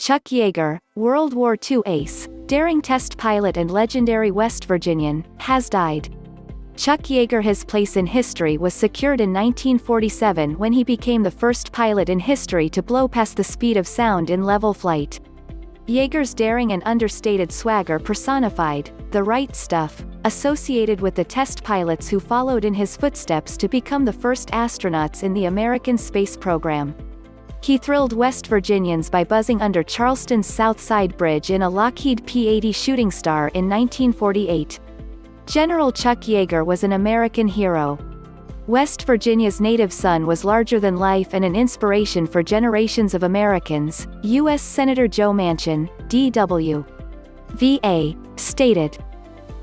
Chuck Yeager, World War II ace, daring test pilot and legendary West Virginian, has died. Chuck Yeager. His place in history was secured in 1947 when he became the first pilot in history to blow past the speed of sound in level flight. Yeager's daring and understated swagger personified the right stuff, associated with the test pilots who followed in his footsteps to become the first astronauts in the American space program. He thrilled West Virginians by buzzing under Charleston's South Side Bridge in a Lockheed P-80 Shooting Star in 1948. General Chuck Yeager was an American hero. West Virginia's native son was larger than life and an inspiration for generations of Americans, U.S. Senator Joe Manchin, D.W. V.A., stated.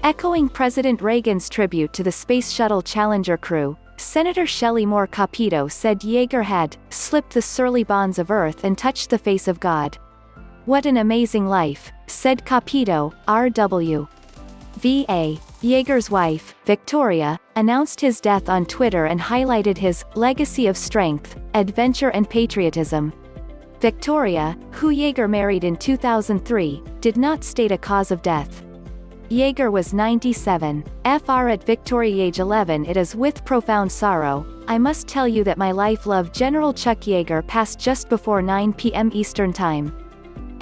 Echoing President Reagan's tribute to the Space Shuttle Challenger crew, Senator Shelley Moore Capito said Yeager had slipped the surly bonds of Earth and touched the face of God. "What an amazing life," said Capito, R.W. V.A. Yeager's wife, Victoria, announced his death on Twitter and highlighted his legacy of strength, adventure and patriotism. Victoria, who Yeager married in 2003, did not state a cause of death. Yeager was 97. Fr. At Victoria age 11. It is with profound sorrow, I must tell you that my life-loved General Chuck Yeager passed just before 9 p.m. Eastern Time.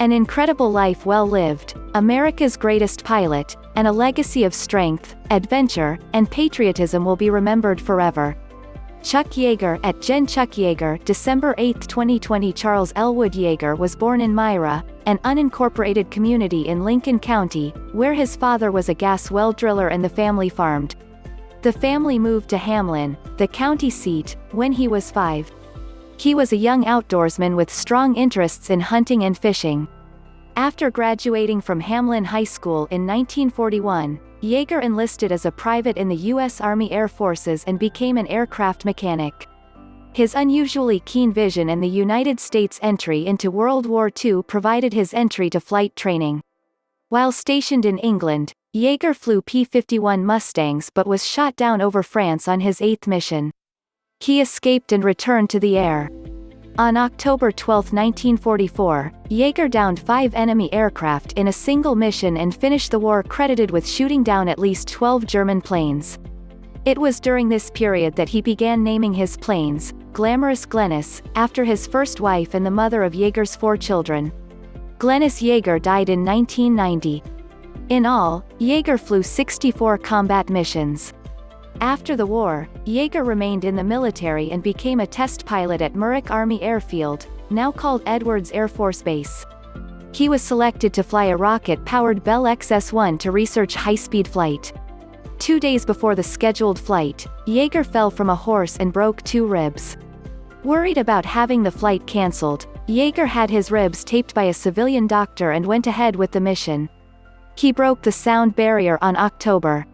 An incredible life well lived, America's greatest pilot, and a legacy of strength, adventure, and patriotism will be remembered forever. Chuck Yeager. At Gen Chuck Yeager. December 8, 2020. Charles Elwood Yeager was born in Myra, an unincorporated community in Lincoln County, where his father was a gas well driller and the family farmed. The family moved to Hamlin, the county seat, when he was 5. He was a young outdoorsman with strong interests in hunting and fishing. After graduating from Hamlin High School in 1941, Yeager enlisted as a private in the U.S. Army Air Forces and became an aircraft mechanic. His unusually keen vision and the United States entry into World War II provided his entry to flight training. While stationed in England, Yeager flew P-51 Mustangs but was shot down over France on his 8th mission. He escaped and returned to the air. On October 12, 1944, Yeager downed 5 enemy aircraft in a single mission and finished the war credited with shooting down at least 12 German planes. It was during this period that he began naming his planes, Glamorous Glennis, after his first wife and the mother of Yeager's 4 children. Glennis Yeager died in 1990. In all, Yeager flew 64 combat missions. After the war, Yeager remained in the military and became a test pilot at Muroc Army Airfield, now called Edwards Air Force Base. He was selected to fly a rocket-powered Bell XS-1 to research high-speed flight. 2 days before the scheduled flight, Yeager fell from a horse and broke 2 ribs. Worried about having the flight cancelled, Yeager had his ribs taped by a civilian doctor and went ahead with the mission. He broke the sound barrier on October